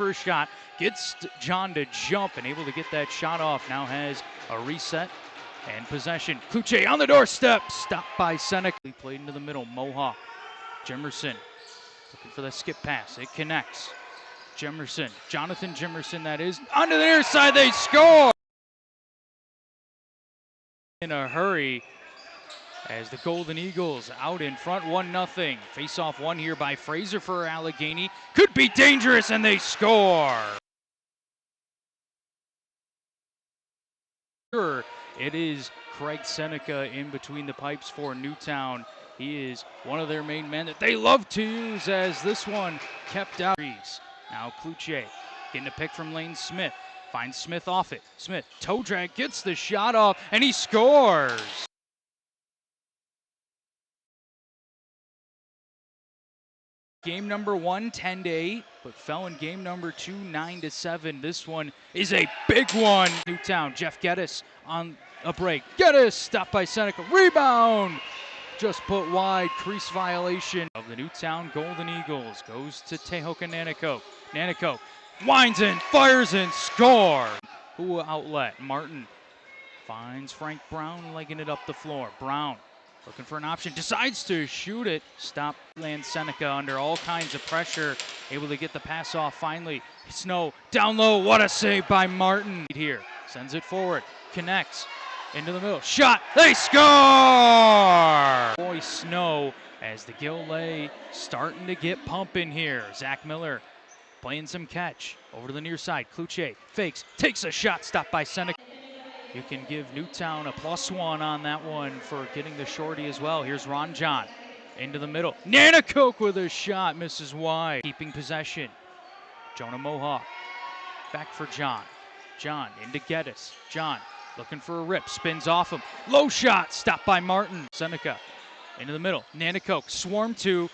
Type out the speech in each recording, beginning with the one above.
First shot gets John to jump and able to get that shot off. Now has a reset and possession. Kluche on the doorstep, stopped by Seneca. He played into the middle. Mohawk, Jimerson looking for the skip pass. It connects. Jimerson, Jonathan Jimerson, that is, onto the near side. They score in a hurry as the Golden Eagles out in front 1-0. Face-off one here by Fraser for Allegany. Could be dangerous, and they score. It is Craig Seneca in between the pipes for Newtown. He is one of their main men that they love to use, as this one kept out. Now Kluche getting a pick from Lane Smith. Finds Smith off it. Smith, toe drag, gets the shot off, and he scores. Game number 1, 10-8, but fell in game number 2, 9-7. This one is a big one. Newtown, Jeff Geddes on a break. Geddes stopped by Seneca. Rebound! Just put wide. Crease violation of the Newtown Golden Eagles. Goes to Tehoka Nanticoke. Nanticoke winds in, fires and score. Who outlet? Martin finds Frank Brown, legging it up the floor. Brown looking for an option, decides to shoot it. Stop land Seneca under all kinds of pressure. Able to get the pass off finally. Snow down low. What a save by Martin. Here, sends it forward. Connects into the middle. Shot. They score! Boy Snow as the Gillet starting to get pumping here. Zach Miller playing some catch. Over to the near side. Kluche fakes. Takes a shot. Stopped by Seneca. You can give Newtown a +1 on that one for getting the shorty as well. Here's Ron John into the middle. Nanticoke with a shot, misses wide. Keeping possession. Jonah Mohawk back for John. John into Geddes. John looking for a rip, spins off him. Low shot, stopped by Martin. Seneca into the middle. Nanticoke swarm to.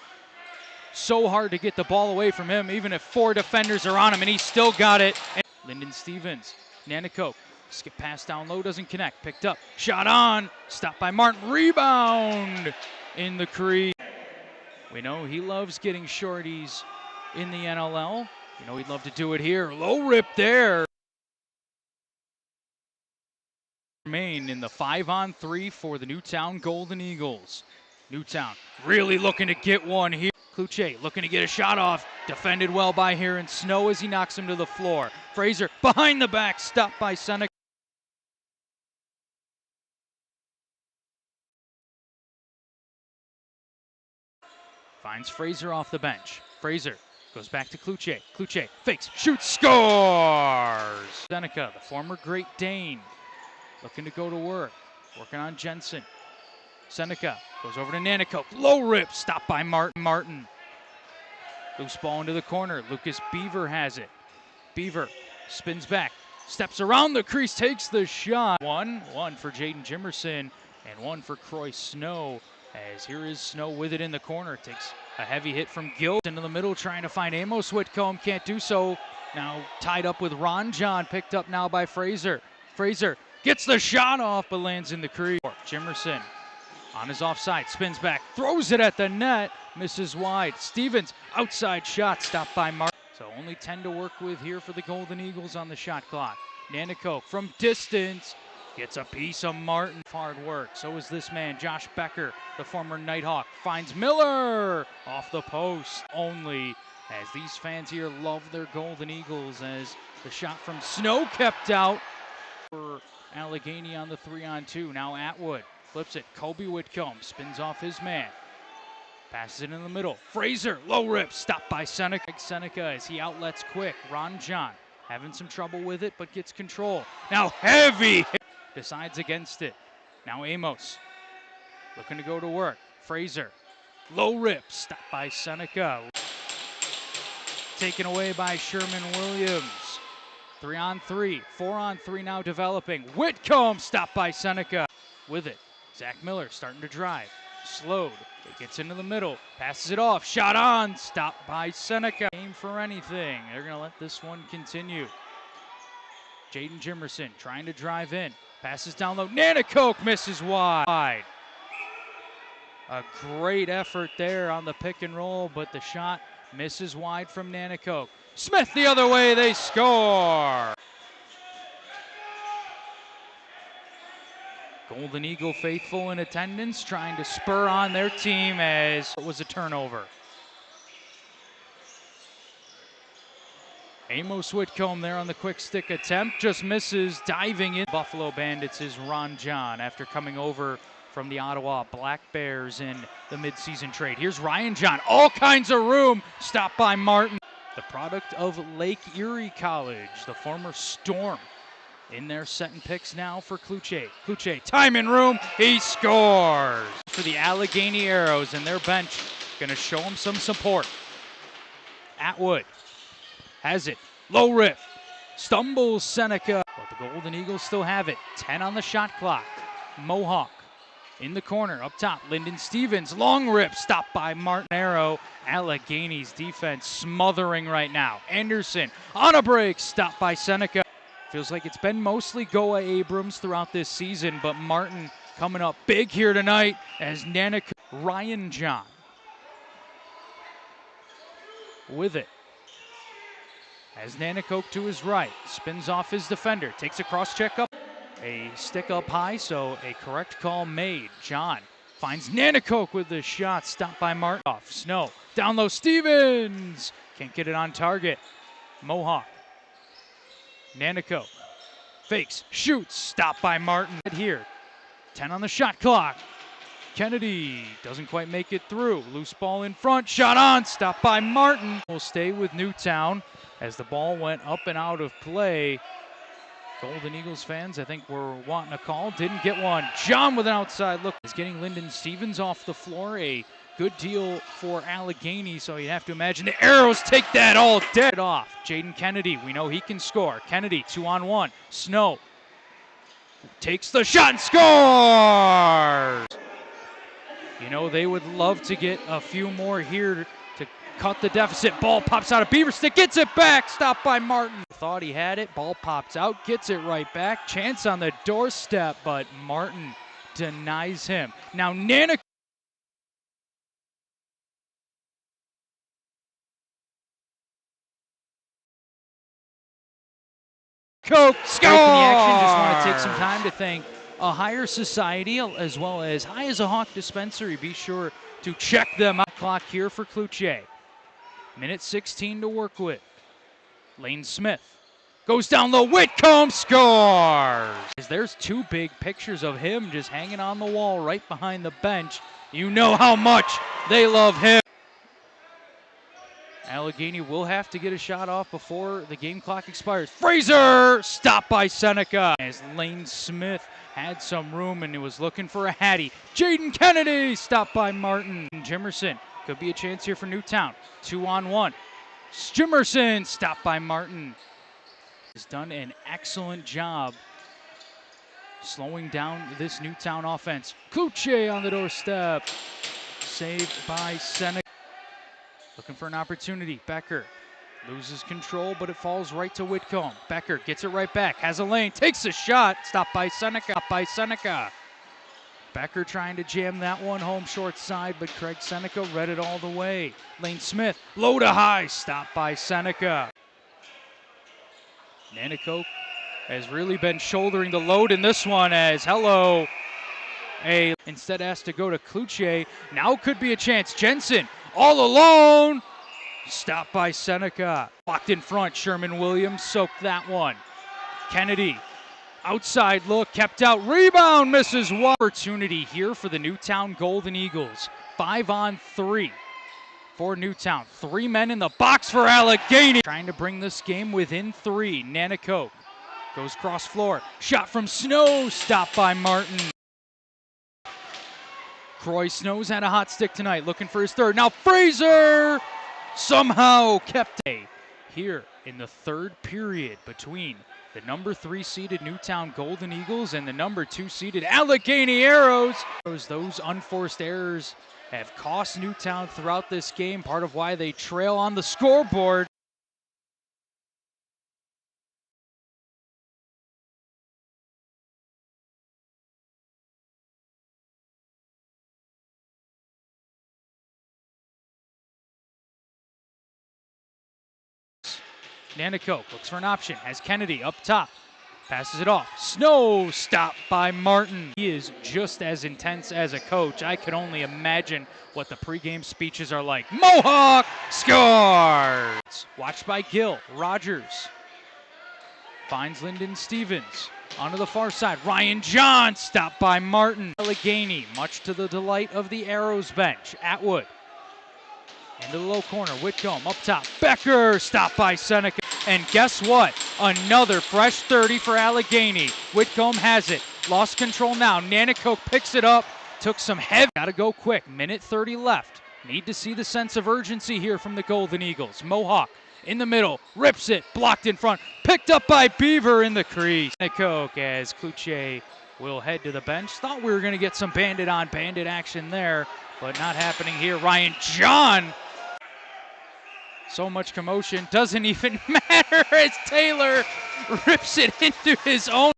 So hard to get the ball away from him, even if 4 defenders are on him, and he still got it. And Lyndon Stevens, Nanticoke. Skip pass down low, doesn't connect. Picked up, shot on, stopped by Martin. Rebound in the crease. We know he loves getting shorties in the NLL. You know he'd love to do it here. Low rip there. Remain in the 5-on-3 for the Newtown Golden Eagles. Newtown really looking to get one here. Kluche looking to get a shot off. Defended well by Heron Snow as he knocks him to the floor. Fraser behind the back, stopped by Seneca. Finds Fraser off the bench. Fraser goes back to Kluche. Kluche fakes, shoots, scores! Seneca, the former Great Dane, looking to go to work. Working on Jensen. Seneca goes over to Nanticoke. Low rip, stopped by Martin. Loose ball into the corner. Lucas Beaver has it. Beaver spins back, steps around the crease, takes the shot. One for Jaden Jimerson and one for Croy Snow. As here is Snow with it in the corner. Takes a heavy hit from Gill into the middle, trying to find Amos Whitcomb. Can't do so. Now tied up with Ron John. Picked up now by Fraser. Fraser gets the shot off, but lands in the crease. Jimerson on his offside, spins back, throws it at the net, misses wide. Stevens, outside shot, stopped by Martin. So only 10 to work with here for the Golden Eagles on the shot clock. Nanticoke from distance gets a piece of Martin. Hard work. So is this man, Josh Becker, the former Nighthawk. Finds Miller off the post only, as these fans here love their Golden Eagles, as the shot from Snow kept out for Allegany on the 3-on-2. Now Atwood flips it. Kobe Whitcomb spins off his man. Passes it in the middle. Fraser, low rip, stopped by Seneca. Seneca as he outlets quick. Ron John having some trouble with it, but gets control. Now heavy hit. Decides against it. Now Amos looking to go to work. Fraser, low rip, stopped by Seneca. Taken away by Sherman Williams. 3-on-3, 4-on-3 now developing. Whitcomb stopped by Seneca. With it, Zach Miller starting to drive. Slowed, it gets into the middle, passes it off, shot on, stopped by Seneca. Aim for anything. They're gonna let this one continue. Jaden Jimerson trying to drive in. Passes down low. Nanticoke misses wide. A great effort there on the pick and roll, but the shot misses wide from Nanticoke. Smith the other way, they score. Golden Eagle faithful in attendance, trying to spur on their team as it was a turnover. Amos Whitcomb there on the quick stick attempt, just misses, diving in. Buffalo Bandits is Ron John after coming over from the Ottawa Black Bears in the midseason trade. Here's Ryan John, all kinds of room, stopped by Martin. The product of Lake Erie College, the former Storm. In there setting picks now for Cloutier. Cloutier, time and room, he scores! For the Allegany Arrows and their bench, gonna show him some support. Atwood has it, low rip, stumbles Seneca. But the Golden Eagles still have it, 10 on the shot clock. Mohawk in the corner, up top, Lyndon Stevens, long rip, stopped by Martin Arrow. Allegany's defense smothering right now. Anderson on a break, stopped by Seneca. Feels like it's been mostly Goa Abrams throughout this season, but Martin coming up big here tonight as Nanak Ryan John with it. As Nanakoke to his right, spins off his defender, takes a cross-check up, a stick up high, so a correct call made. John finds Nanakoke with the shot, stopped by Martin. Off Snow, down low, Stevens! Can't get it on target. Mohawk. Nanakoke fakes, shoots, stopped by Martin. Here, 10 on the shot clock. Kennedy doesn't quite make it through. Loose ball in front, shot on, stopped by Martin. Will stay with Newtown as the ball went up and out of play. Golden Eagles fans, I think, were wanting a call, didn't get one. John with an outside look is getting Lyndon Stevens off the floor. A good deal for Allegany, so you have to imagine the Arrows take that all dead off. Jaden Kennedy, we know he can score. Kennedy, 2-on-1. Snow takes the shot and scores! You know, they would love to get a few more here to cut the deficit. Ball pops out of Beaverstick, gets it back, stopped by Martin. Thought he had it, ball pops out, gets it right back. Chance on the doorstep, but Martin denies him. Now Nanakoke scores! In the action, just want to take some time to thank a higher society as well as High as a Hawk dispensary. Be sure to check them out. Clock here for Cloutier. Minute 16 to work with. Lane Smith goes down low, Whitcomb scores! There's two big pictures of him just hanging on the wall right behind the bench. You know how much they love him. Allegany will have to get a shot off before the game clock expires. Fraser stopped by Seneca as Lane Smith had some room and was looking for a Hattie. Jaden Kennedy stopped by Martin. Jimerson, could be a chance here for Newtown. 2-on-1. Jimerson stopped by Martin. Has done an excellent job slowing down this Newtown offense. Cloutier on the doorstep. Saved by Seneca. Looking for an opportunity. Becker loses control, but it falls right to Whitcomb. Becker gets it right back, has a lane, takes a shot, stopped by Seneca. Becker trying to jam that one home short side, but Craig Seneca read it all the way. Lane Smith, low to high, stopped by Seneca. Nanakoke has really been shouldering the load in this one as instead has to go to Cloutier. Now could be a chance. Jensen all alone, stopped by Seneca. Blocked in front, Sherman Williams soaked that one. Kennedy, outside look, kept out, rebound, misses one. Opportunity here for the Newtown Golden Eagles. 5-on-3 for Newtown. 3 men in the box for Allegany. Trying to bring this game within 3. Nanakoke goes cross floor, shot from Snow, stopped by Martin. Croy Snow's had a hot stick tonight, looking for his third. Now Fraser somehow kept it here in the third period between the number 3 seeded Newtown Golden Eagles and the number 2 seeded Allegany Arrows. Those unforced errors have cost Newtown throughout this game, part of why they trail on the scoreboard. Nanakoke looks for an option, has Kennedy up top. Passes it off. Snow stopped by Martin. He is just as intense as a coach. I could only imagine what the pregame speeches are like. Mohawk scores! Watched by Gill. Rogers finds Lyndon Stevens. Onto the far side. Ryan John stopped by Martin. Allegany, much to the delight of the Arrows bench. Atwood. Into the low corner. Whitcomb up top. Becker stopped by Seneca. And guess what? Another fresh 30 for Allegany. Whitcomb has it. Lost control now. Nanakoke picks it up. Took some heavy. Gotta go quick. Minute 30 left. Need to see the sense of urgency here from the Golden Eagles. Mohawk in the middle. Rips it. Blocked in front. Picked up by Beaver in the crease. Nanakoke as Cloutier will head to the bench. Thought we were going to get some bandit on bandit action there, but not happening here. Ryan John. So much commotion, doesn't even matter as Taylor rips it into his own